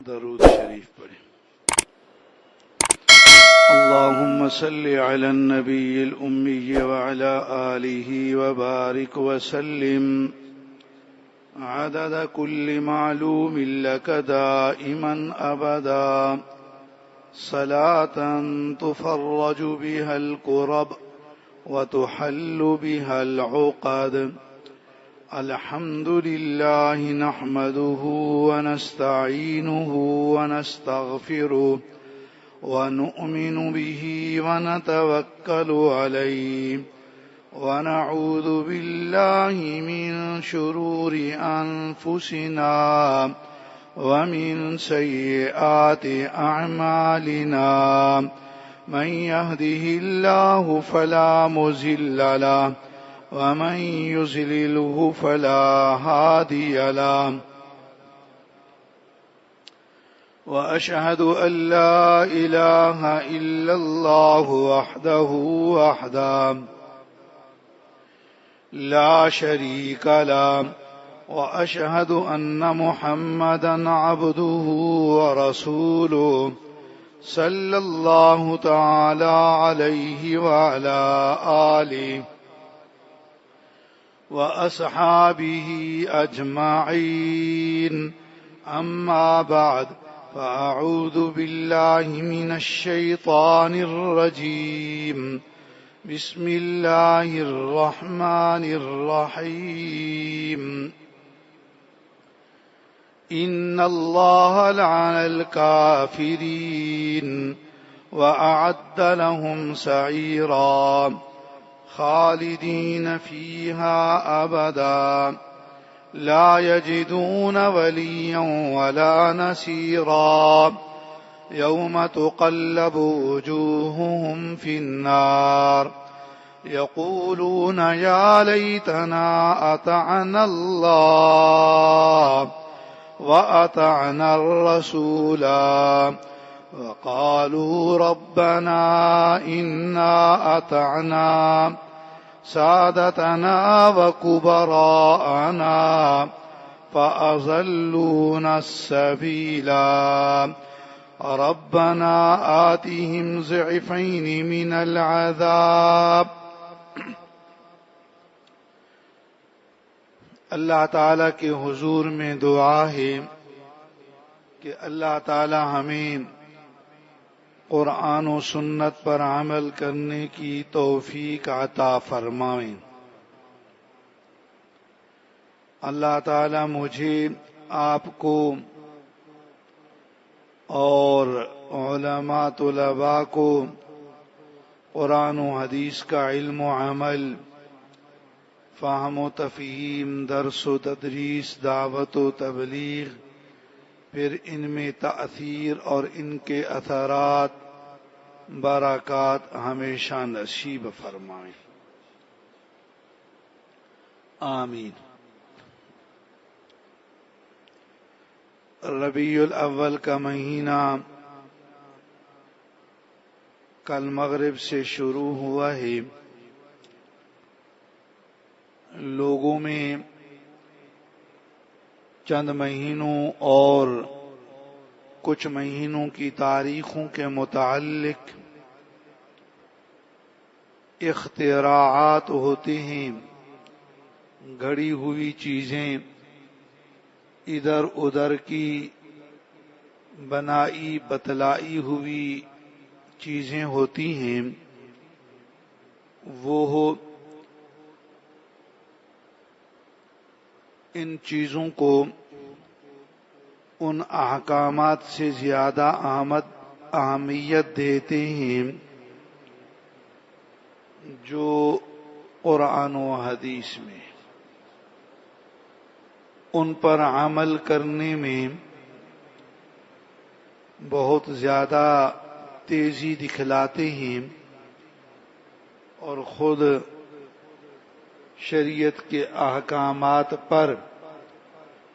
درود شریف پڑھیں۔ اللهم صل على النبي الأمي وعلى آله وبارك وسلم عدد كل معلوم لك دائما أبدا، صلاة تفرج بها الكرب وتحل بها العقد. الحمد لله نحمده ونستعينه ونستغفره ونؤمن به ونتوكل عليه، ونعوذ بالله من شرور أنفسنا ومن سيئات أعمالنا. من يهده الله فلا مضل له ومن يضلله فلا هادي له، وأشهد أن لا إله إلا الله وحده لا شريك له، وأشهد أن محمدا عبده ورسوله صلى الله تعالى عليه وعلى آله وأصحابه أجمعين. أما بعد، فأعوذ بالله من الشيطان الرجيم. بسم الله الرحمن الرحيم. إن الله لعن الكافرين وأعد لهم سعيرا خالدين فيها أبدا، لا يجدون وليا ولا نصيرا. يوم تقلب وجوههم في النار يقولون يا ليتنا أطعنا الله وأطعنا الرسولا، وقالوا ربنا إنا أطعنا سادتنا وكبراءنا فأضلونا السبيلا. ربنا آتهم ضعفين من العذاب. اللہ تعالیٰ کے حضور میں دعا ہے کہ اللہ تعالیٰ ہمیں قرآن و سنت پر عمل کرنے کی توفیق عطا فرمائیں۔ اللہ تعالیٰ مجھے، آپ کو اور علماء طلباء کو قرآن و حدیث کا علم و عمل، فہم و تفہیم، درس و تدریس، دعوت و تبلیغ، پھر ان میں تأثیر اور ان کے اثرات، برکات ہمیشہ نصیب فرمائیں، آمین۔ ربیع الاول کا مہینہ کل مغرب سے شروع ہوا ہے۔ لوگوں میں چند مہینوں اور کچھ مہینوں کی تاریخوں کے متعلق اختراعات ہوتے ہیں، گھڑی ہوئی چیزیں، ادھر ادھر کی بنائی بتلائی ہوئی چیزیں ہوتی ہیں۔ وہ ان چیزوں کو ان احکامات سے زیادہ اہمیت دیتے ہیں جو قرآن و حدیث میں، ان پر عمل کرنے میں بہت زیادہ تیزی دکھلاتے ہیں، اور خود شریعت کے احکامات پر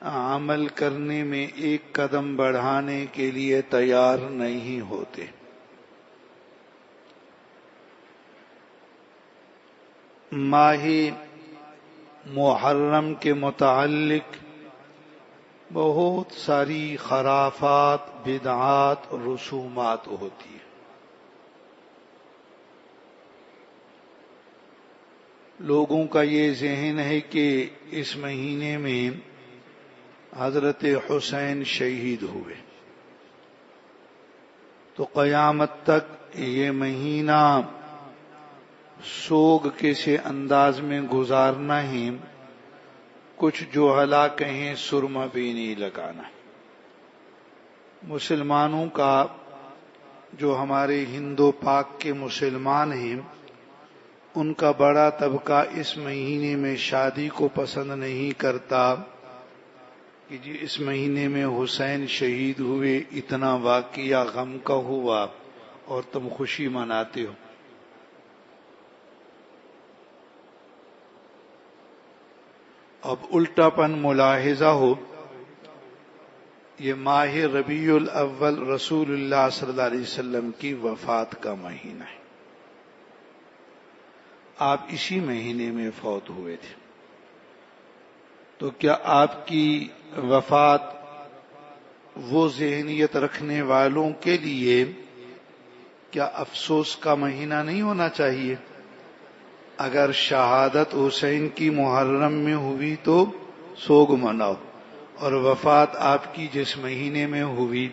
عمل کرنے میں ایک قدم بڑھانے کے لیے تیار نہیں ہوتے۔ ماہ محرم کے متعلق بہت ساری خرافات، بدعات، رسومات ہوتی ہیں. لوگوں کا یہ ذہن ہے کہ اس مہینے میں حضرت حسین شہید ہوئے تو قیامت تک یہ مہینہ سوگ کے سے انداز میں گزارنا ہے. کچھ جو ہلا کہیں سرما بھی نہیں لگانا. مسلمانوں کا جو ہمارے ہندو پاک کے مسلمان ہیں ان کا بڑا طبقہ اس مہینے میں شادی کو پسند نہیں کرتا کہ جی اس مہینے میں حسین شہید ہوئے، اتنا واقعہ غم کا ہوا اور تم خوشی مناتے ہو. اب الٹا پن ملاحظہ ہو، یہ ماہ ربیع الاول رسول اللہ صلی اللہ علیہ وسلم کی وفات کا مہینہ ہے. آپ اسی مہینے میں فوت ہوئے تھے، تو کیا آپ کی وفات وہ ذہنیت رکھنے والوں کے لیے کیا افسوس کا مہینہ نہیں ہونا چاہیے؟ اگر شہادت حسین کی محرم میں ہوئی تو سوگ مناؤ، اور وفات آپ کی جس مہینے میں ہوئی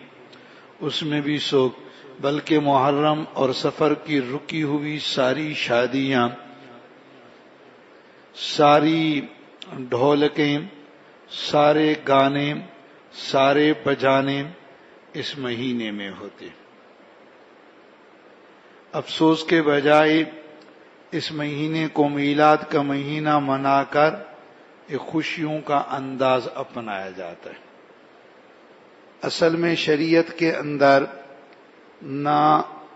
اس میں بھی سوگ، بلکہ محرم اور سفر کی رکی ہوئی ساری شادیاں، ساری ڈھولکیں، سارے گانے، سارے بجانے اس مہینے میں ہوتے. افسوس کے بجائے اس مہینے کو میلاد کا مہینہ منا کر ایک خوشیوں کا انداز اپنایا جاتا ہے. اصل میں شریعت کے اندر نہ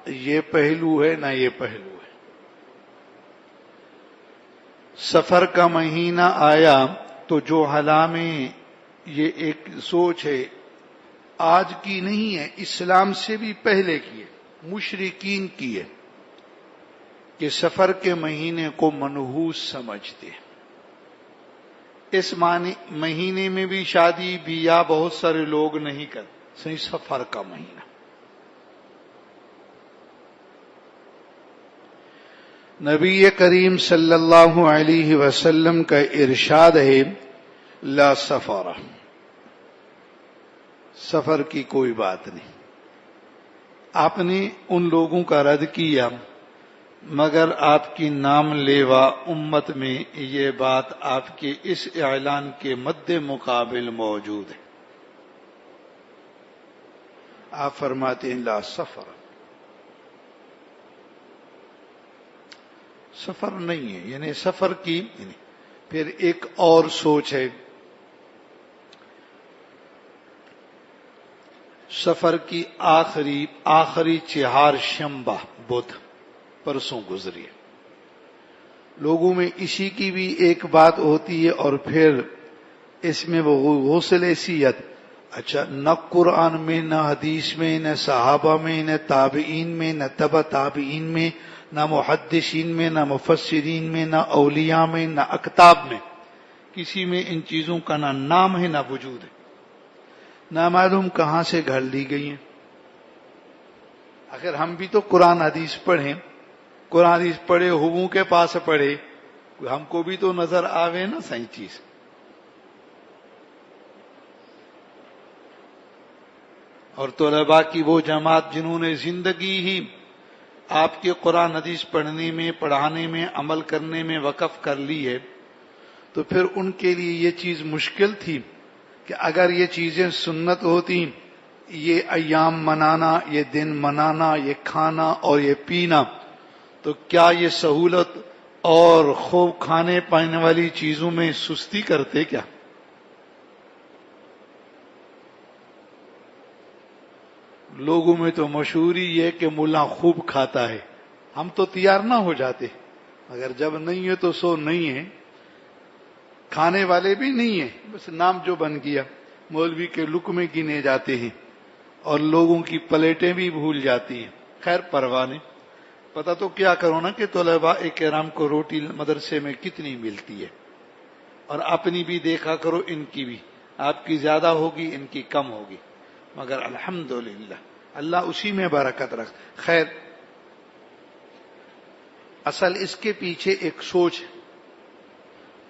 یہ پہلو ہے نہ یہ پہلو ہے. سفر کا مہینہ آیا تو جو حلا میں یہ ایک سوچ ہے، آج کی نہیں ہے، اسلام سے بھی پہلے کی ہے، مشرکین کی ہے، کہ سفر کے مہینے کو منحوس سمجھتے ہیں. اس مہینے میں بھی شادی بیاہ بہت سارے لوگ نہیں کرتے، صحیح سفر کا مہینہ. نبی کریم صلی اللہ علیہ وسلم کا ارشاد ہے، لا سفر، سفر کی کوئی بات نہیں. آپ نے ان لوگوں کا رد کیا، مگر آپ کی نام لیوا امت میں یہ بات آپ کے اس اعلان کے مد مقابل موجود ہے. آپ فرماتے ہیں لا سفر، سفر نہیں ہے، یعنی سفر کی. پھر ایک اور سوچ ہے، سفر کی آخری چہار شنبہ بدھ پرسوں گزری ہے. لوگوں میں اسی کی بھی ایک بات ہوتی ہے، اور پھر اس میں وہ غسل ایسیت. اچھا، نہ قرآن میں، نہ حدیث میں، نہ صحابہ میں، نہ تابعین میں، نہ تبع تابعین میں، نہ محدثین میں، نہ مفسرین میں، نہ اولیاء میں، نہ اکتاب میں، کسی میں ان چیزوں کا نہ نام ہے نہ وجود ہے. نہ معلوم کہاں سے گھڑ لی گئی ہیں. اگر ہم بھی تو قرآن حدیث پڑھیں، قرآن حدیث پڑھے، ہبوں کے پاس پڑھے، ہم کو بھی تو نظر آوے نا صحیح چیز. اور طلباء کی وہ جماعت جنہوں نے زندگی ہی آپ کے قرآن حدیث پڑھنے میں، پڑھانے میں، عمل کرنے میں وقف کر لی ہے، تو پھر ان کے لیے یہ چیز مشکل تھی کہ اگر یہ چیزیں سنت ہوتی، یہ ایام منانا، یہ دن منانا، یہ کھانا اور یہ پینا، تو کیا یہ سہولت اور خوب کھانے پانے والی چیزوں میں سستی کرتے کیا؟ لوگوں میں تو مشہوری یہ کہ ملا خوب کھاتا ہے، ہم تو تیار نہ ہو جاتے، اگر جب نہیں ہے تو سو نہیں ہے. کھانے والے بھی نہیں ہیں، بس نام جو بن گیا. مولوی کے لقمے گنے جاتے ہیں اور لوگوں کی پلیٹیں بھی بھول جاتی ہیں. خیر پرواہ نہیں، پتہ تو کیا کرو نا کہ طلباء کرام کو روٹی مدرسے میں کتنی ملتی ہے، اور اپنی بھی دیکھا کرو، ان کی بھی. آپ کی زیادہ ہوگی، ان کی کم ہوگی، مگر الحمدللہ اللہ اسی میں برکت رکھ. خیر، اصل اس کے پیچھے ایک سوچ ہے.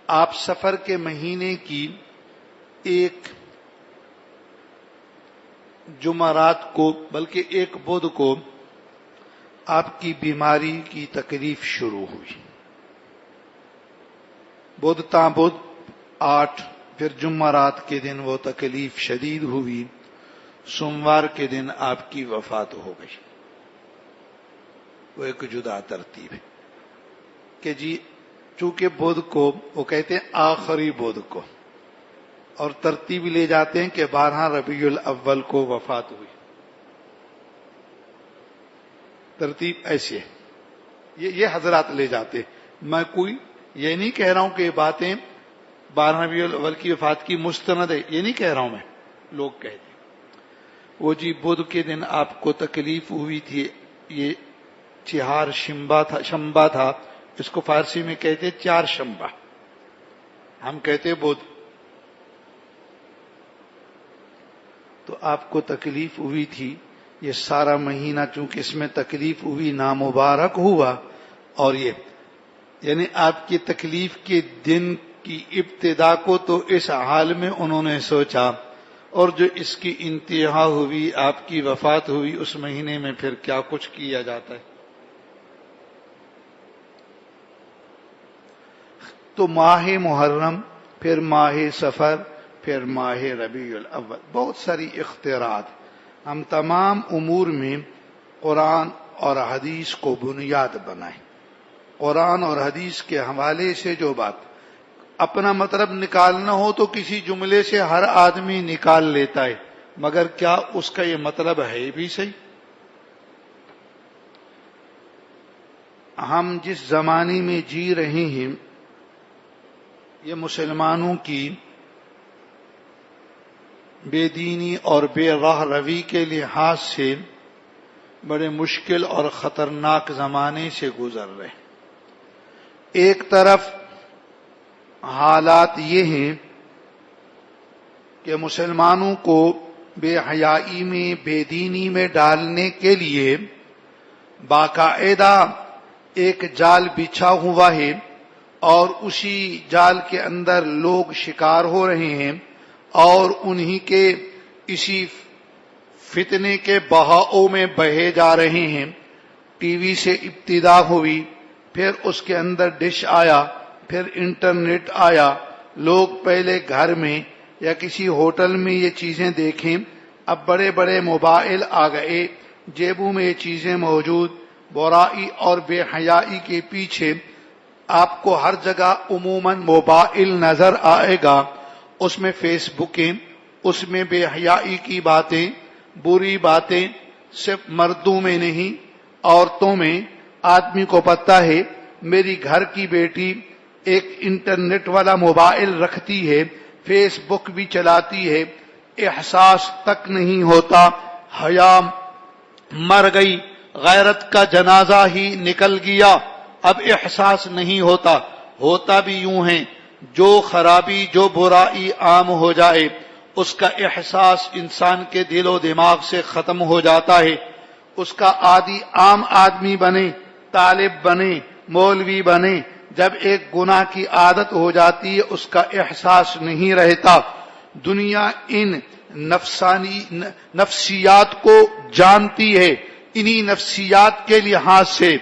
آپ سفر کے مہینے کی ایک جمعرات کو، بلکہ ایک بدھ کو آپ کی بیماری کی تکلیف شروع ہوئی. بدھ تا بدھ 8، پھر جمعرات کے دن وہ تکلیف شدید ہوئی، سوموار کے دن آپ کی وفات ہو گئی. وہ ایک جدا ترتیب ہے کہ جی چونکہ بدھ کو وہ کہتے ہیں آخری بدھ کو، اور ترتیب لے جاتے ہیں کہ 12 ربیع الاول کو وفات ہوئی. ترتیب ایسے ہے، یہ حضرات لے جاتے. میں کوئی یہ نہیں کہہ رہا ہوں کہ یہ باتیں 12 ربیع الاول کی وفات کی مستند ہے، یہ نہیں کہہ رہا ہوں میں. لوگ کہتے ہیں وہ جی بدھ کے دن آپ کو تکلیف ہوئی تھی، یہ چہار شمبا تھا، اس کو فارسی میں کہتے 4 شمبا، ہم کہتے بدھ. تو آپ کو تکلیف ہوئی تھی، یہ سارا مہینہ چونکہ اس میں تکلیف ہوئی نامبارک ہوا. اور یہ یعنی آپ کی تکلیف کے دن کی ابتدا کو تو اس حال میں انہوں نے سوچا، اور جو اس کی انتہا ہوئی، آپ کی وفات ہوئی، اس مہینے میں پھر کیا کچھ کیا جاتا ہے. تو ماہ محرم، پھر ماہ سفر، پھر ماہ ربیع الاول، بہت ساری اختیارات. ہم تمام امور میں قرآن اور حدیث کو بنیاد بنائیں. قرآن اور حدیث کے حوالے سے جو بات اپنا مطلب نکالنا ہو تو کسی جملے سے ہر آدمی نکال لیتا ہے، مگر کیا اس کا یہ مطلب ہے بھی صحیح؟ ہم جس زمانے میں جی رہے ہیں یہ مسلمانوں کی بے دینی اور بے راہ روی کے لحاظ سے بڑے مشکل اور خطرناک زمانے سے گزر رہے ہیں. ایک طرف حالات یہ ہیں کہ مسلمانوں کو بے حیائی میں، بے دینی میں ڈالنے کے لیے باقاعدہ ایک جال بچھا ہوا ہے، اور اسی جال کے اندر لوگ شکار ہو رہے ہیں، اور انہی کے اسی فتنے کے بہاؤ میں بہے جا رہے ہیں. ٹی وی سے ابتدا ہوئی، پھر اس کے اندر ڈش آیا، پھر انٹرنیٹ آیا. لوگ پہلے گھر میں یا کسی ہوٹل میں یہ چیزیں دیکھیں، اب بڑے بڑے موبائل آ گئے، جیبوں میں یہ چیزیں موجود. برائی اور بے حیائی کے پیچھے آپ کو ہر جگہ عموماً موبائل نظر آئے گا. اس میں فیس بکیں، اس میں بے حیائی کی باتیں، بری باتیں، صرف مردوں میں نہیں عورتوں میں. آدمی کو پتہ ہے میری گھر کی بیٹی ایک انٹرنیٹ والا موبائل رکھتی ہے، فیس بک بھی چلاتی ہے، احساس تک نہیں ہوتا. حیا مر گئی، غیرت کا جنازہ ہی نکل گیا، اب احساس نہیں ہوتا. ہوتا بھی یوں ہے، جو خرابی، جو برائی عام ہو جائے اس کا احساس انسان کے دل و دماغ سے ختم ہو جاتا ہے. اس کا عادی عام آدمی بنے، طالب بنے، مولوی بنے، جب ایک گناہ کی عادت ہو جاتی ہے اس کا احساس نہیں رہتا. دنیا ان نفسیات کو جانتی ہے، انہی نفسیات کے لحاظ سے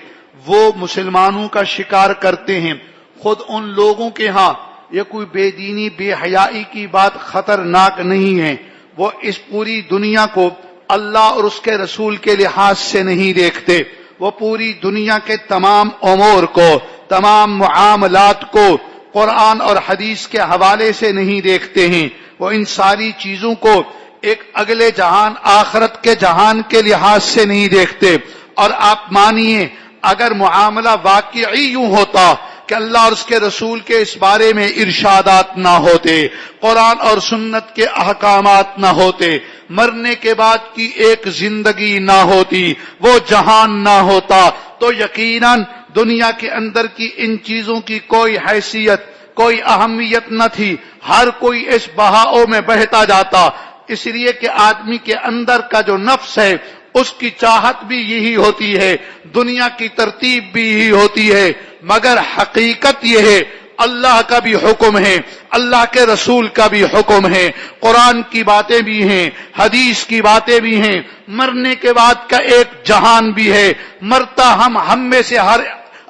وہ مسلمانوں کا شکار کرتے ہیں. خود ان لوگوں کے ہاں یہ کوئی بے دینی، بے حیائی کی بات خطرناک نہیں ہے. وہ اس پوری دنیا کو اللہ اور اس کے رسول کے لحاظ سے نہیں دیکھتے، وہ پوری دنیا کے تمام امور کو، تمام معاملات کو قرآن اور حدیث کے حوالے سے نہیں دیکھتے ہیں. وہ ان ساری چیزوں کو ایک اگلے جہان، آخرت کے جہان کے لحاظ سے نہیں دیکھتے. اور آپ مانیے اگر معاملہ واقعی یوں ہوتا کہ اللہ اور اس کے رسول کے اس بارے میں ارشادات نہ ہوتے، قرآن اور سنت کے احکامات نہ ہوتے، مرنے کے بعد کی ایک زندگی نہ ہوتی، وہ جہان نہ ہوتا، تو یقیناً دنیا کے اندر کی ان چیزوں کی کوئی حیثیت، کوئی اہمیت نہ تھی، ہر کوئی اس بہاؤ میں بہتا جاتا، اس لیے کہ آدمی کے اندر کا جو نفس ہے اس کی چاہت بھی یہی ہوتی ہے، دنیا کی ترتیب بھی یہی ہوتی ہے، مگر حقیقت یہ ہے اللہ کا بھی حکم ہے، اللہ کے رسول کا بھی حکم ہے، قرآن کی باتیں بھی ہیں، حدیث کی باتیں بھی ہیں، مرنے کے بعد کا ایک جہان بھی ہے، مرتا ہم میں سے ہر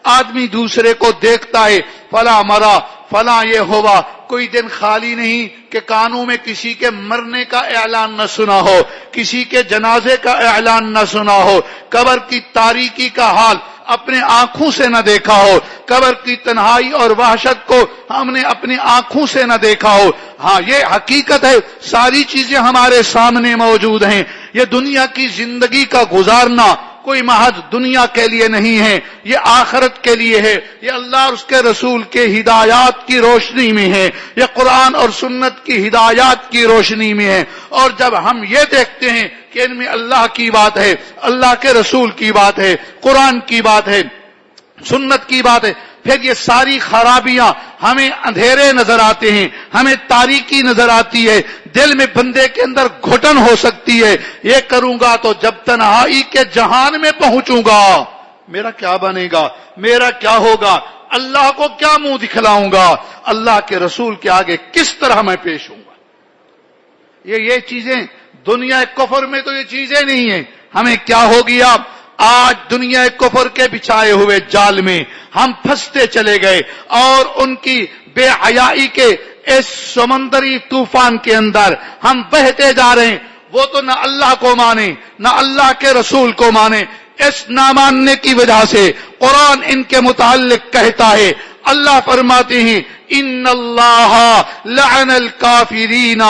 آدمی دوسرے کو دیکھتا ہے، فلاں مرا، فلاں یہ ہوا، کوئی دن خالی نہیں کہ کانوں میں کسی کے مرنے کا اعلان نہ سنا ہو، کسی کے جنازے کا اعلان نہ سنا ہو، قبر کی تاریکی کا حال اپنے آنکھوں سے نہ دیکھا ہو، قبر کی تنہائی اور وحشت کو ہم نے اپنی آنکھوں سے نہ دیکھا ہو۔ ہاں یہ حقیقت ہے، ساری چیزیں ہمارے سامنے موجود ہیں۔ یہ دنیا کی زندگی کا گزارنا کوئی محض دنیا کے لیے نہیں ہے، یہ آخرت کے لیے ہے، یہ اللہ اور اس کے رسول کے ہدایات کی روشنی میں ہے، یہ قرآن اور سنت کی ہدایات کی روشنی میں ہے۔ اور جب ہم یہ دیکھتے ہیں کہ ان میں اللہ کی بات ہے، اللہ کے رسول کی بات ہے، قرآن کی بات ہے، سنت کی بات ہے، پھر یہ ساری خرابیاں ہمیں اندھیرے نظر آتے ہیں، ہمیں تاریکی نظر آتی ہے، دل میں بندے کے اندر گھٹن ہو سکتی ہے، یہ کروں گا تو جب تنہائی کے جہان میں پہنچوں گا میرا کیا بنے گا، میرا کیا ہوگا، اللہ کو کیا منہ دکھلاؤں گا، اللہ کے رسول کے آگے کس طرح میں پیش ہوں گا۔ یہ چیزیں دنیا کفر میں تو یہ چیزیں نہیں ہیں۔ ہمیں کیا ہو گیا، آج دنیا کفر کے بچھائے ہوئے جال میں ہم پھنستے چلے گئے، اور ان کی بے حیائی کے اس سمندری طوفان کے اندر ہم بہتے جا رہے ہیں۔ وہ تو نہ اللہ کو مانے نہ اللہ کے رسول کو مانے، اس نہ ماننے کی وجہ سے قرآن ان کے متعلق کہتا ہے، اللہ فرماتے ہیں ان اللہ لعن الکافرین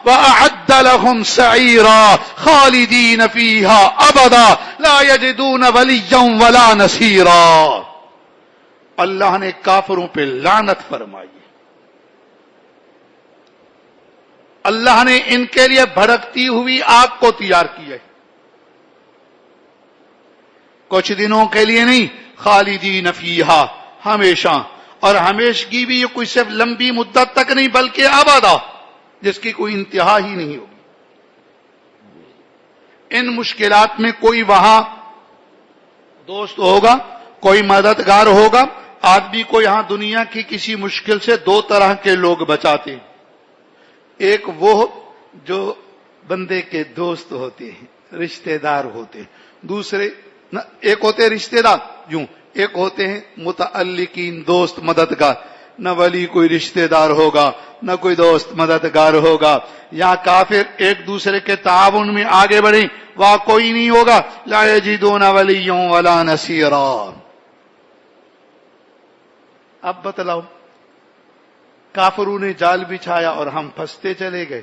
واعد لهم سعیرا خالدین فیہا ابدا لا یجدون ولیا ولا نصیرا۔ اللہ نے کافروں پہ لعنت فرمائی، اللہ نے ان کے لیے بھڑکتی ہوئی آگ کو تیار کی ہے، کچھ دنوں کے لیے نہیں، خالدین فیہا ہمیشہ، اور ہمیشگی بھی یہ کوئی صرف لمبی مدت تک نہیں بلکہ ابدا، جس کی کوئی انتہا ہی نہیں ہوگی۔ ان مشکلات میں کوئی وہاں دوست ہوگا، کوئی مددگار ہوگا۔ آدمی کو یہاں دنیا کی کسی مشکل سے دو طرح کے لوگ بچاتے ہیں، ایک وہ جو بندے کے دوست ہوتے ہیں، رشتہ دار ہوتے ہیں، دوسرے ایک ہوتے ہیں رشتہ دار یوں، ایک ہوتے ہیں متعلقین، دوست مددگار۔ نہ ولی کوئی رشتہ دار ہوگا نہ کوئی دوست مددگار ہوگا۔ یہاں کافر ایک دوسرے کے تعاون میں آگے بڑھیں، وہاں کوئی نہیں ہوگا۔ لا یجدون ولیا ولا نصیرا۔ اب بتلاؤ، کافروں نے جال بچھایا اور ہم پھنستے چلے گئے۔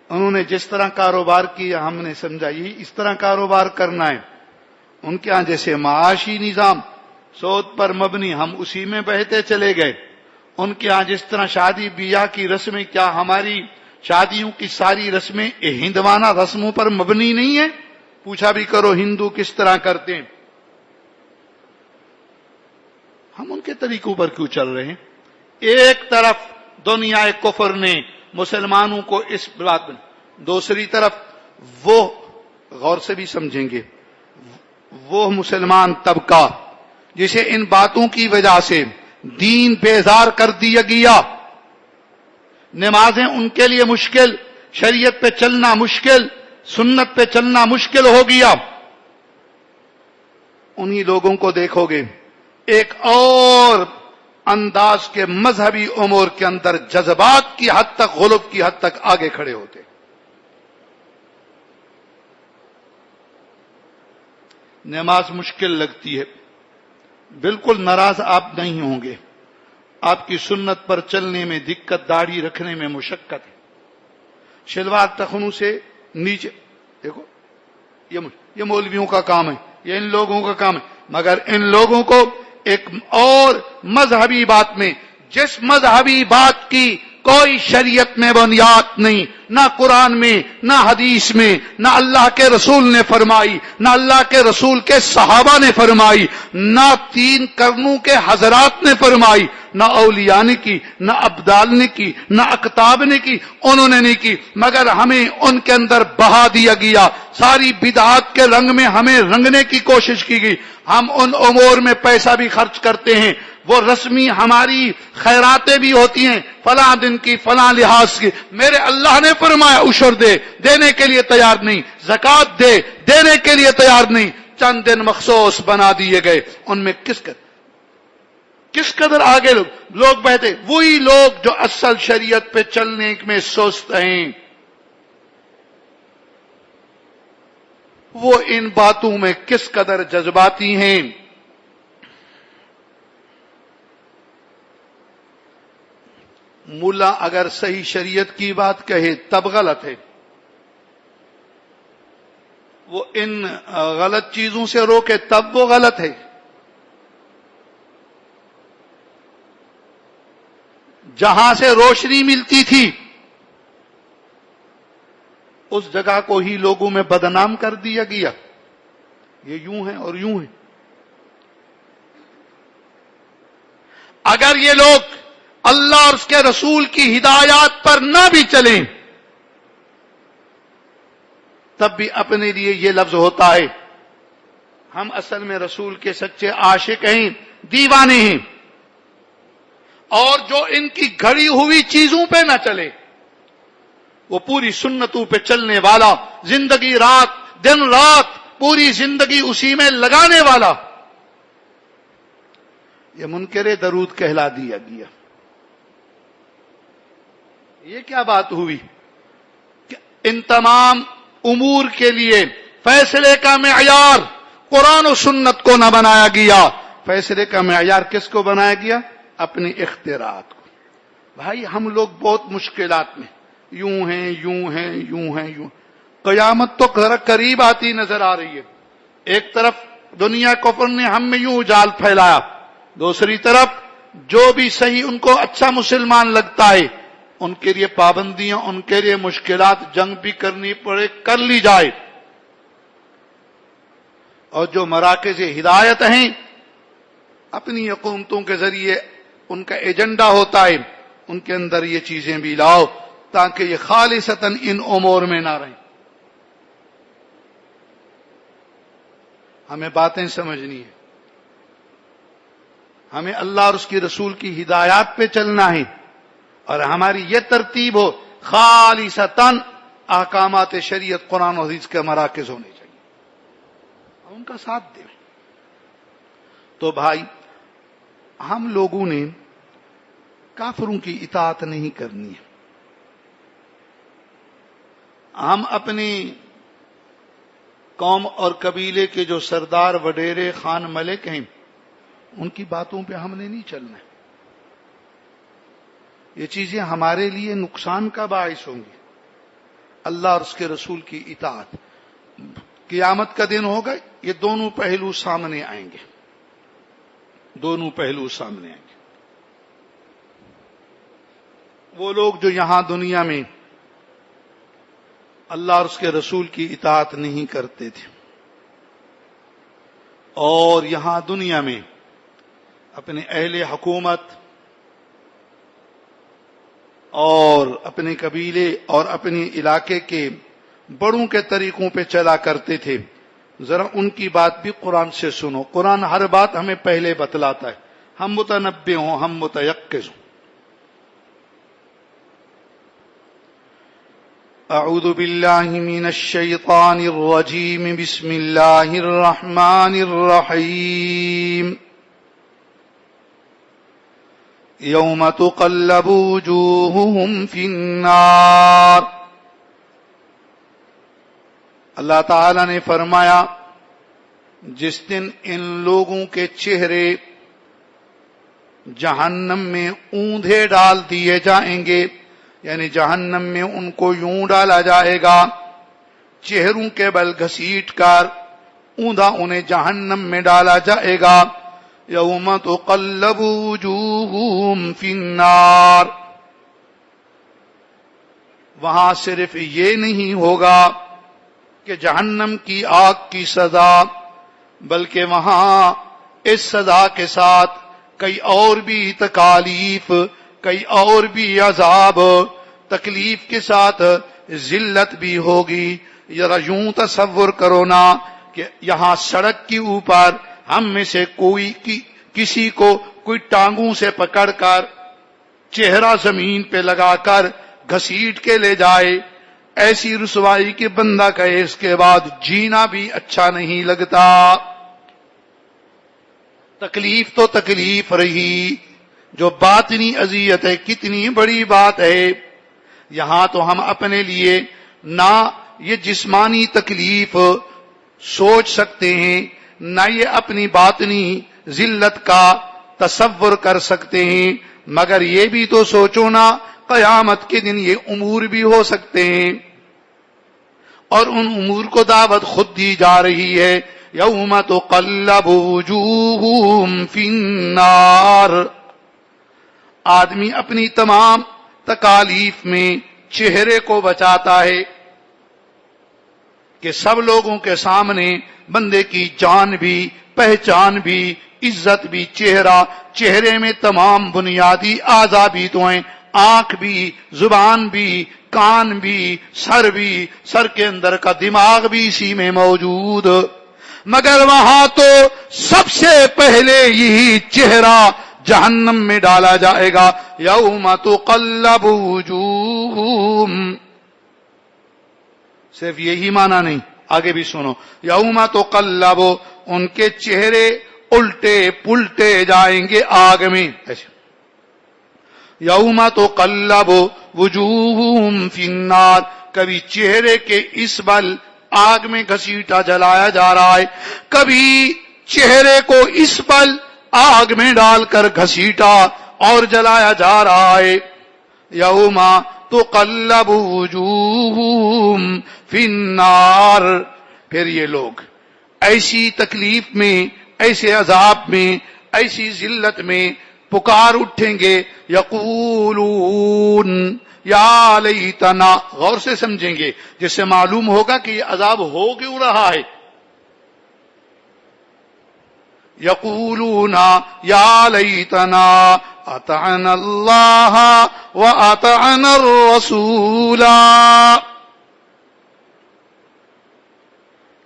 انہوں نے جس طرح کاروبار کیا ہم نے سمجھا یہی اس طرح کاروبار کرنا ہے۔ ان کے ہاں جیسے معاشی نظام سود پر مبنی، ہم اسی میں بہتے چلے گئے۔ ان کے ہاں جس طرح شادی بیاہ کی رسمیں، کیا ہماری شادیوں کی ساری رسمیں ہندوانہ رسموں پر مبنی نہیں ہیں؟ پوچھا بھی کرو ہندو کس طرح کرتے ہیں، ہم ان کے طریقوں پر کیوں چل رہے ہیں؟ ایک طرف دنیا کفر نے مسلمانوں کو اس بات میں، دوسری طرف وہ غور سے بھی سمجھیں گے، وہ مسلمان طبقہ جسے ان باتوں کی وجہ سے دین بیزار کر دیا گیا، نمازیں ان کے لیے مشکل، شریعت پہ چلنا مشکل، سنت پہ چلنا مشکل ہو گیا، انہی لوگوں کو دیکھو گے ایک اور انداز کے مذہبی امور کے اندر جذبات کی حد تک، غلب کی حد تک آگے کھڑے ہوتے۔ نماز مشکل لگتی ہے، بالکل ناراض آپ نہیں ہوں گے، آپ کی سنت پر چلنے میں دقت، داڑھی رکھنے میں مشقت ہے، شلوار ٹخنوں سے نیچے، دیکھو یہ مولویوں کا کام ہے، یہ ان لوگوں کا کام ہے، مگر ان لوگوں کو ایک اور مذہبی بات میں، جس مذہبی بات کی کوئی شریعت میں بنیاد نہیں، نہ قرآن میں، نہ حدیث میں، نہ اللہ کے رسول نے فرمائی، نہ اللہ کے رسول کے صحابہ نے فرمائی، نہ 3 قرنوں کے حضرات نے فرمائی، نہ اولیاء نے کی، نہ ابدال نے کی، نہ اقطاب نے کی، انہوں نے نہیں کی، مگر ہمیں ان کے اندر بہا دیا گیا، ساری بدعات کے رنگ میں ہمیں رنگنے کی کوشش کی گئی۔ ہم ان امور میں پیسہ بھی خرچ کرتے ہیں، وہ رسمی ہماری خیراتیں بھی ہوتی ہیں، فلاں دن کی، فلاں لحاظ کی، میرے اللہ نے فرمایا عشر دے، دینے کے لیے تیار نہیں، زکوٰۃ دے، دینے کے لیے تیار نہیں، چند دن مخصوص بنا دیے گئے، ان میں کس قدر آگے لوگ بیٹھے، وہی لوگ جو اصل شریعت پہ چلنے میں سست ہیں، وہ ان باتوں میں کس قدر جذباتی ہیں۔ ملا اگر صحیح شریعت کی بات کہے تب غلط ہے، وہ ان غلط چیزوں سے روکے تب وہ غلط ہے۔ جہاں سے روشنی ملتی تھی اس جگہ کو ہی لوگوں میں بدنام کر دیا گیا، یہ یوں ہے اور یوں ہے۔ اگر یہ لوگ اللہ اور اس کے رسول کی ہدایات پر نہ بھی چلیں تب بھی اپنے لیے یہ لفظ ہوتا ہے ہم اصل میں رسول کے سچے عاشق ہیں، دیوانے ہیں، اور جو ان کی گھڑی ہوئی چیزوں پہ نہ چلے، وہ پوری سنتوں پہ چلنے والا، زندگی رات دن رات پوری زندگی اسی میں لگانے والا، یہ منکر درود کہلا دیا گیا۔ یہ کیا بات ہوئی کہ ان تمام امور کے لیے فیصلے کا معیار قرآن و سنت کو نہ بنایا گیا، فیصلے کا معیار کس کو بنایا گیا؟ اپنے اختیارات کو۔ بھائی ہم لوگ بہت مشکلات میں، یوں ہیں یوں ہیں یوں ہیں یوں، قیامت تو قریب آتی نظر آ رہی ہے۔ ایک طرف دنیا کفر نے ہم میں یوں جال پھیلایا، دوسری طرف جو بھی صحیح ان کو اچھا مسلمان لگتا ہے ان کے لیے پابندیاں، ان کے لیے مشکلات، جنگ بھی کرنی پڑے کر لی جائے، اور جو مراکز ہدایت ہیں اپنی حکومتوں کے ذریعے ان کا ایجنڈا ہوتا ہے، ان کے اندر یہ چیزیں بھی لاؤ تاکہ یہ خالصتاً ان امور میں نہ رہیں۔ ہمیں باتیں سمجھنی ہے، ہمیں اللہ اور اس کی رسول کی ہدایات پہ چلنا ہے، اور ہماری یہ ترتیب ہو خالصتاً احکامات شریعت قرآن و حدیث کے مراکز ہونے چاہیے، اور ان کا ساتھ دیں۔ تو بھائی ہم لوگوں نے کافروں کی اطاعت نہیں کرنی ہے، ہم اپنی قوم اور قبیلے کے جو سردار وڈیرے خان ملک ہیں ان کی باتوں پہ ہم نے نہیں چلنا ہے، یہ چیزیں ہمارے لیے نقصان کا باعث ہوں گی۔ اللہ اور اس کے رسول کی اطاعت، قیامت کا دن ہوگا، یہ دونوں پہلو سامنے آئیں گے، دونوں پہلو سامنے آئیں گے۔ وہ لوگ جو یہاں دنیا میں اللہ اور اس کے رسول کی اطاعت نہیں کرتے تھے اور یہاں دنیا میں اپنے اہل حکومت اور اپنے قبیلے اور اپنے علاقے کے بڑوں کے طریقوں پہ چلا کرتے تھے، ذرا ان کی بات بھی قرآن سے سنو۔ قرآن ہر بات ہمیں پہلے بتلاتا ہے، ہم متنبع ہوں، ہم متیقظ ہوں۔ اعوذ باللہ من الشیطان الرجیم، بسم اللہ الرحمن الرحیم۔ یوم تقلب وجوہہم فی النار، اللہ تعالی نے فرمایا جس دن ان لوگوں کے چہرے جہنم میں اوندھے ڈال دیے جائیں گے، یعنی جہنم میں ان کو یوں ڈالا جائے گا چہروں کے بل گھسیٹ کر، اوندھا انہیں جہنم میں ڈالا جائے گا۔ یوم تقلب وجوہہم فی النار، وہاں صرف یہ نہیں ہوگا کہ جہنم کی آگ کی سزا، بلکہ وہاں اس سزا کے ساتھ کئی اور بھی تکالیف، کئی اور بھی عذاب، تکلیف کے ساتھ ذلت بھی ہوگی۔ ذرا یوں تصور کرو نا کہ یہاں سڑک کے اوپر ہم میں سے کسی کو کوئی ٹانگوں سے پکڑ کر چہرہ زمین پہ لگا کر گھسیٹ کے لے جائے، ایسی رسوائی کے بندہ کہے اس کے بعد جینا بھی اچھا نہیں لگتا۔ تکلیف تو تکلیف رہی، جو باطنی اذیت ہے کتنی بڑی بات ہے۔ یہاں تو ہم اپنے لیے نہ یہ جسمانی تکلیف سوچ سکتے ہیں، نہ یہ اپنی باطنی ذلت کا تصور کر سکتے ہیں، مگر یہ بھی تو سوچو نا قیامت کے دن یہ امور بھی ہو سکتے ہیں، اور ان امور کو دعوت خود دی جا رہی ہے۔ یوم تقلب وجوہہم فی النار، آدمی اپنی تمام تکالیف میں چہرے کو بچاتا ہے کہ سب لوگوں کے سامنے بندے کی جان بھی، پہچان بھی، عزت بھی چہرے میں تمام بنیادی اعضاء بھی تو ہیں، آنکھ بھی، زبان بھی، کان بھی، سر کے اندر کا دماغ بھی اسی میں موجود، مگر وہاں تو سب سے پہلے یہی چہرہ جہنم میں ڈالا جائے گا۔ یوم تقلب وجوہہم، صرف یہی معنی نہیں، آگے بھی سنو، یوم تقلب، ان کے چہرے الٹے پلٹے جائیں گے آگ میں۔ ایسے یوم تقلب وجوہہم فی النار، کبھی چہرے کے اس بل آگ میں گھسیٹا جلایا جا رہا ہے، کبھی چہرے کو اس بل آگ میں ڈال کر گھسیٹا اور جلایا جا رہا ہے۔ یوم تقلب وجوہہم فی النار، پھر یہ لوگ ایسی تکلیف میں، ایسے عذاب میں، ایسی ذلت میں پکار اٹھیں گے، یقولون یا لیتنا، غور سے سمجھیں گے جس سے معلوم ہوگا کہ یہ عذاب ہو کیوں رہا ہے۔ یقولون یا لیتنا اطعنا اللہ واطعنا الرسول،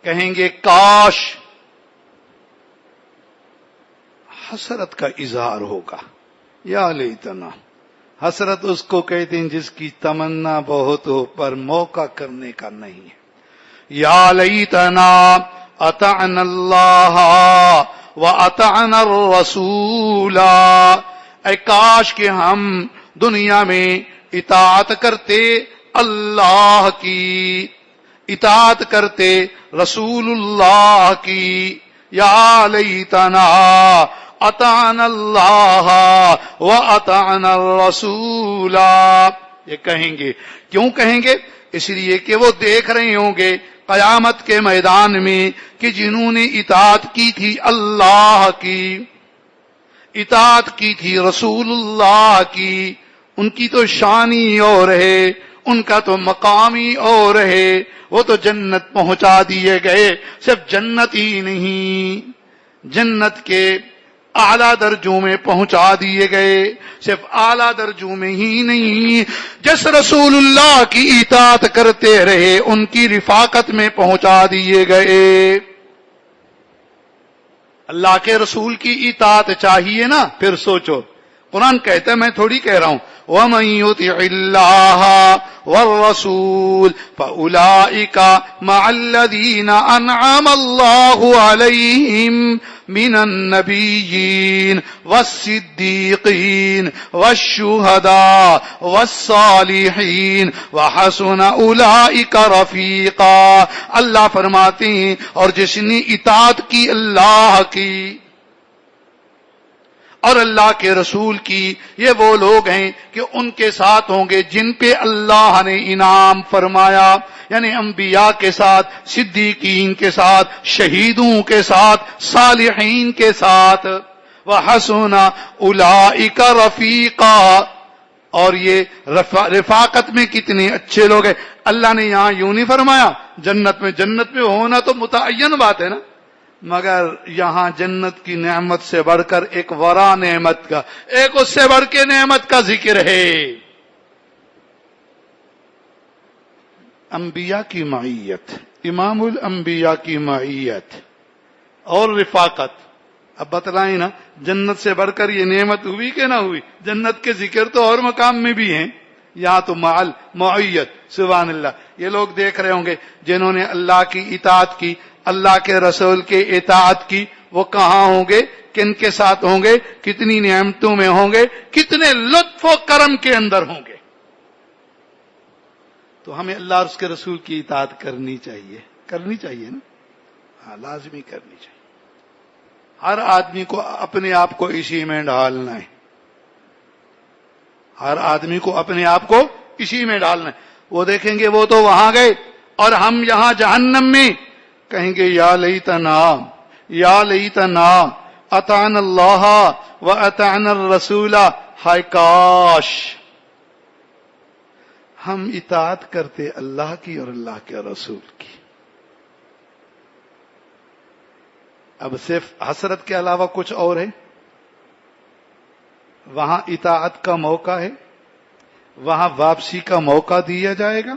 کہیں گے کاش، حسرت کا اظہار ہوگا۔ یا لیتنا، حسرت اس کو کہتے ہیں جس کی تمنا بہت ہو پر موقع کرنے کا نہیں ہے۔ یا لیتنا اطعنا اللہ واطعنا الرسول، اے کاش کہ ہم دنیا میں اطاعت کرتے اللہ کی، اطاعت کرتے رسول اللہ کی۔ یا لیتنا اطعنا اللہ واطعنا الرسول، یہ کہیں گے، کیوں کہیں گے؟ اس لیے کہ وہ دیکھ رہے ہوں گے قیامت کے میدان میں کہ جنہوں نے اطاعت کی تھی اللہ کی، اطاعت کی تھی رسول اللہ کی، ان کی تو شانی اور ہے، ان کا تو مقامی اور ہے، وہ تو جنت پہنچا دیے گئے۔ صرف جنت ہی نہیں، جنت کے اعلیٰ درجوں میں پہنچا دیے گئے، صرف اعلیٰ درجوں میں ہی نہیں، جس رسول اللہ کی اطاعت کرتے رہے ان کی رفاقت میں پہنچا دیے گئے۔ اللہ کے رسول کی اطاعت چاہیے نا، پھر سوچو، قرآن کہتا ہے، میں تھوڑی کہہ رہا ہوں، وَمَن يُطِعِ اللَّهَ وَالرَّسُولَ فَأُولَئِكَ مَعَ الَّذِينَ أَنْعَمَ اللَّهُ عَلَيْهِمْ مِنَ النَّبِيِّينَ وَالصِّدِّيقِينَ وَالشُّهَدَاءِ وَالصَّالِحِينَ وَحَسُنَ أُولَئِكَ رَفِيقًا۔ اللہ فرماتے ہیں اور جس نے اطاعت کی اللہ کی اور اللہ کے رسول کی، یہ وہ لوگ ہیں کہ ان کے ساتھ ہوں گے جن پہ اللہ نے انعام فرمایا، یعنی انبیاء کے ساتھ، صدیقین کے ساتھ، شہیدوں کے ساتھ، صالحین کے ساتھ۔ وَحَسُنَ أُولَئِكَ رَفِيقًا، اور یہ رفاقت میں کتنے اچھے لوگ ہیں. اللہ نے یہاں یوں نہیں فرمایا جنت میں ہونا تو متعین بات ہے نا، مگر یہاں جنت کی نعمت سے بڑھ کر ایک ورا نعمت کا، ایک اس سے بڑھ کے نعمت کا ذکر ہے. انبیاء کی معیت، امام الانبیاء کی معیت اور رفاقت. اب بتلائیں نا جنت سے بڑھ کر یہ نعمت ہوئی کہ نہ ہوئی؟ جنت کے ذکر تو اور مقام میں بھی ہیں، یہاں تو معل معیت. سبحان اللہ. یہ لوگ دیکھ رہے ہوں گے جنہوں نے اللہ کی اطاعت کی، اللہ کے رسول کے اطاعت کی، وہ کہاں ہوں گے، کن کے ساتھ ہوں گے، کتنی نعمتوں میں ہوں گے، کتنے لطف و کرم کے اندر ہوں گے. تو ہمیں اللہ اور اس کے رسول کی اطاعت کرنی چاہیے نا. ہاں لازمی کرنی چاہیے. ہر آدمی کو اپنے آپ کو اسی میں ڈالنا ہے، ہر آدمی کو اپنے آپ کو اسی میں ڈالنا ہے. وہ دیکھیں گے وہ تو وہاں گئے اور ہم یہاں جہنم میں، کہیں گے یا لیتنا اطعنا اللہ و اطعنا الرسول. ہائے کاش ہم اطاعت کرتے اللہ کی اور اللہ کے رسول کی. اب صرف حسرت کے علاوہ کچھ اور ہے؟ وہاں اطاعت کا موقع ہے، وہاں واپسی کا موقع دیا جائے گا.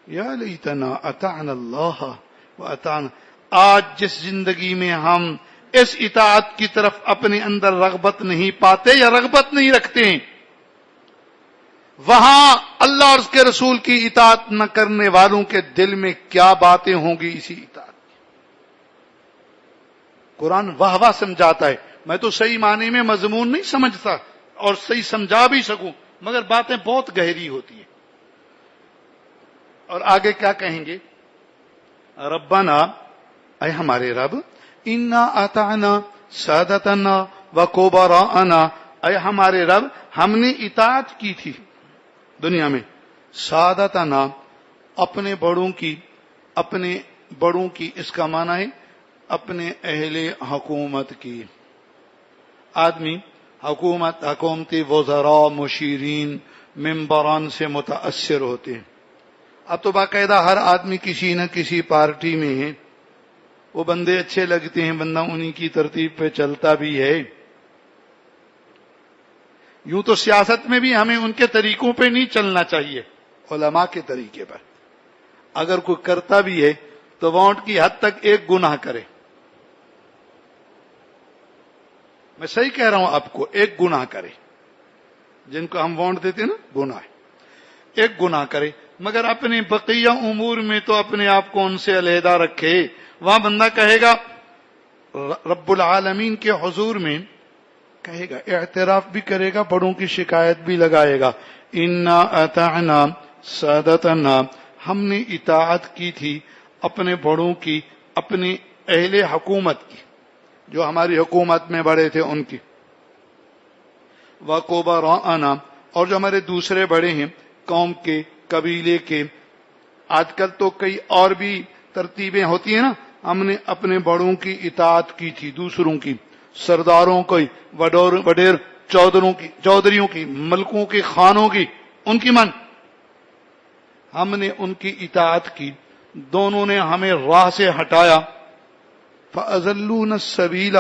یا لیتنا اطعنا اللہ و اطعنا. آج جس زندگی میں ہم اس اطاعت کی طرف اپنے اندر رغبت نہیں پاتے یا رغبت نہیں رکھتے ہیں، وہاں اللہ اور اس کے رسول کی اطاعت نہ کرنے والوں کے دل میں کیا باتیں ہوں گی اسی اطاعت. قرآن واہ واہ سمجھاتا ہے. میں تو صحیح معنی میں مضمون نہیں سمجھتا اور صحیح سمجھا بھی سکوں، مگر باتیں بہت گہری ہوتی ہیں. اور آگے کیا کہیں گے؟ ربنا، اے ہمارے رب، انا اطعنا سادتنا و کبراءنا. اے ہمارے رب، ہم نے اطاعت کی تھی دنیا میں. سادتنا، اپنے بڑوں کی اس کا معنی ہے اپنے اہل حکومت کی. آدمی حکومتی وزراء، مشیرین، ممبران سے متاثر ہوتے ہیں. اب تو باقاعدہ ہر آدمی کسی نہ کسی پارٹی میں ہے، وہ بندے اچھے لگتے ہیں، بندہ انہی کی ترتیب پہ چلتا بھی ہے. یوں تو سیاست میں بھی ہمیں ان کے طریقوں پہ نہیں چلنا چاہیے، علماء کے طریقے پر. اگر کوئی کرتا بھی ہے تو ووٹ کی حد تک ایک گناہ کرے. میں صحیح کہہ رہا ہوں آپ کو، ایک گناہ کرے. جن کو ہم ووٹ دیتے ہیں نا، گناہ ہے، ایک گناہ کرے، مگر اپنے بقیہ امور میں تو اپنے آپ کو ان سے علیحدہ رکھے. وہاں بندہ کہے گا رب العالمین کے حضور میں، کہے گا، اعتراف بھی کرے گا، بڑوں کی شکایت بھی لگائے گا. انا اطعنا سادتنا، ہم نے اطاعت کی تھی اپنے بڑوں کی، اپنے اہل حکومت کی، جو ہماری حکومت میں بڑے تھے ان کی. وَكُبَرَاءَنَا، اور جو ہمارے دوسرے بڑے ہیں، قوم کے، قبیلے کے. آج کل تو کئی اور بھی ترتیبیں ہوتی ہیں نا. ہم نے اپنے بڑوں کی اطاعت کی تھی، دوسروں کی، سرداروں کی، وڈیر چودھریوں کی، ملکوں کے خانوں کی، ان کی ہم نے ان کی اطاعت کی. دونوں نے ہمیں راہ سے ہٹایا. فَأَضَلُّونَ السَّبِيلَ،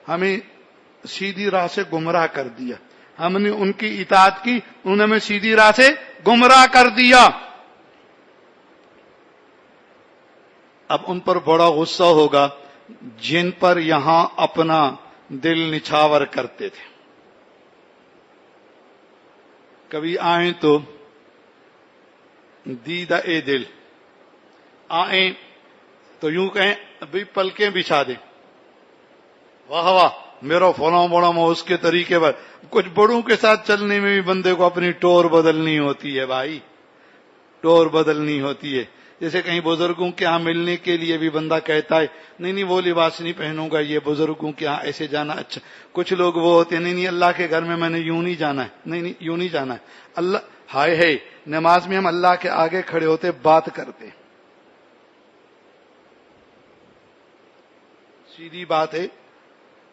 ہمیں سیدھی راہ سے گمراہ کر دیا. ہم نے ان کی اطاعت کی، انہوں نے ہمیں سیدھی راہ سے گمراہ کر دیا. اب ان پر بڑا غصہ ہوگا جن پر یہاں اپنا دل نچھاور کرتے تھے. کبھی آئیں تو دیدہ اے دل، آئیں تو یوں کہیں بھی پلکیں بچھا دیں، واہ واہ میرا فلاں بڑا میں اس کے طریقے پر. کچھ بڑوں کے ساتھ چلنے میں بھی بندے کو اپنی ٹور بدلنی ہوتی ہے بھائی، ٹور بدلنی ہوتی ہے. جیسے کہیں بزرگوں کے ہاں ملنے کے لیے بھی بندہ کہتا ہے نہیں وہ لباس نہیں پہنوں گا، یہ بزرگوں کے ہاں ایسے جانا اچھا. کچھ لوگ وہ ہوتے ہیں نہیں اللہ کے گھر میں نے یوں نہیں جانا ہے، نہیں یوں نہیں جانا ہے. اللہ ہائے ہے، نماز میں ہم اللہ کے آگے کھڑے ہوتے بات کرتے. سیدھی بات ہے،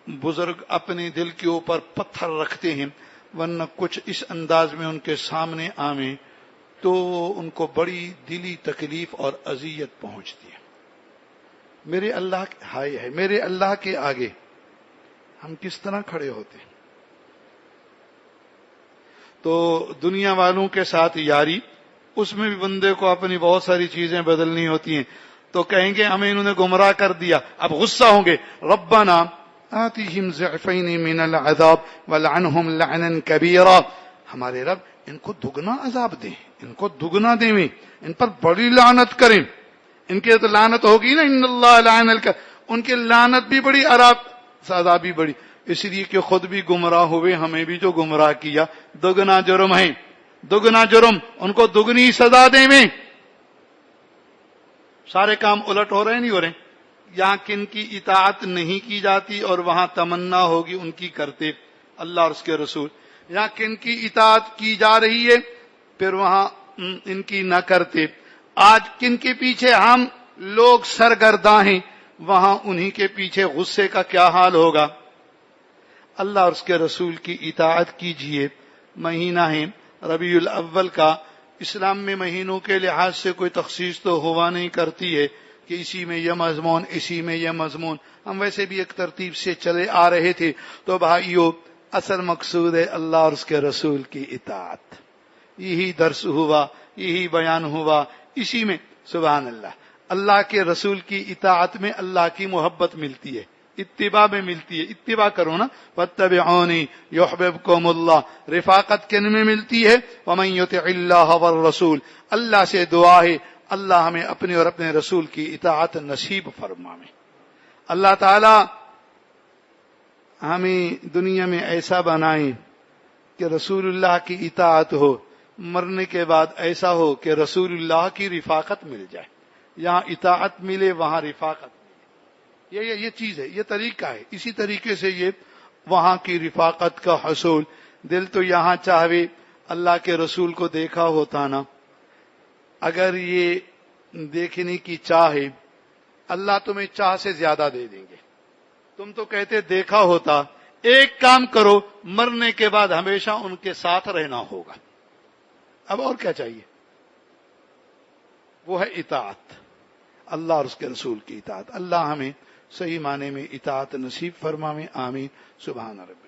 بزرگ اپنے دل کے اوپر پتھر رکھتے ہیں ورنہ کچھ اس انداز میں ان کے سامنے آویں تو ان کو بڑی دلی تکلیف اور اذیت پہنچتی ہے. میرے اللہ ہائے ہے، میرے اللہ کے آگے ہم کس طرح کھڑے ہوتے ہیں؟ تو دنیا والوں کے ساتھ یاری، اس میں بھی بندے کو اپنی بہت ساری چیزیں بدلنی ہوتی ہیں. تو کہیں گے ہمیں انہوں نے گمراہ کر دیا، اب غصہ ہوں گے، ربنا آتیہم ضعفین من العذاب ولعنہم لعنا کبیرا، ہمارے رب ان کو دگنا عذاب دیں، ان کو دگنا دیں، ان پر بڑی لعنت کریں. ان کی تو لعنت ہوگی نا، ان اللہ لعن ان کی لعنت بھی بڑی، عذاب سزا بھی بڑی، اس لیے کہ خود بھی گمراہ ہوئے، ہمیں بھی جو گمراہ کیا، دگنا جرم ہے، دگنا جرم، ان کو دگنی سزا دیں میں. سارے کام الٹ ہو رہے ہیں نہیں ہو رہے؟ یہاں کن کی اطاعت نہیں کی جاتی اور وہاں تمنا ہوگی ان کی کرتے اللہ اور اس کے رسول. یہاں کن کی اطاعت کی جا رہی ہے پھر وہاں ان کی نہ کرتے. آج کن کے پیچھے ہم لوگ سرگرداں ہیں، وہاں انہی کے پیچھے غصے کا کیا حال ہوگا. اللہ اور اس کے رسول کی اطاعت کیجئے. مہینہ ہے ربیع الاول کا، اسلام میں مہینوں کے لحاظ سے کوئی تخصیص تو ہوا نہیں کرتی ہے کہ اسی میں یہ مضمون، اسی میں یہ مضمون، ہم ویسے بھی ایک ترتیب سے چلے آ رہے تھے. تو بھائیو، اصل مقصود ہے اللہ اور اس کے رسول کی اطاعت. یہی درس ہوا، یہی بیان ہوا، اسی میں سبحان اللہ اللہ کے رسول کی اطاعت میں اللہ کی محبت ملتی ہے، اتباع میں ملتی ہے. اتباع کرو نا، فاتبعونی یحببکم اللہ. رفاقت کن میں ملتی ہے؟ ومن یطع اللہ والرسول. اللہ سے دعا ہے اللہ ہمیں اپنے اور اپنے رسول کی اطاعت نصیب فرمائے. اللہ تعالی ہمیں دنیا میں ایسا بنائے کہ رسول اللہ کی اطاعت ہو، مرنے کے بعد ایسا ہو کہ رسول اللہ کی رفاقت مل جائے. یہاں اطاعت ملے، وہاں رفاقت ملے. یہ چیز ہے، یہ طریقہ ہے. اسی طریقے سے یہ وہاں کی رفاقت کا حصول. دل تو یہاں چاہے اللہ کے رسول کو دیکھا ہوتا نا. اگر یہ دیکھنے کی چاہے، اللہ تمہیں چاہ سے زیادہ دے دیں گے. تم تو کہتے دیکھا ہوتا. ایک کام کرو، مرنے کے بعد ہمیشہ ان کے ساتھ رہنا ہوگا. اب اور کیا چاہیے؟ وہ ہے اطاعت، اللہ اور اس کے رسول کی اطاعت. اللہ ہمیں صحیح معنی میں اطاعت نصیب فرمائے. آمین. سبحان رب.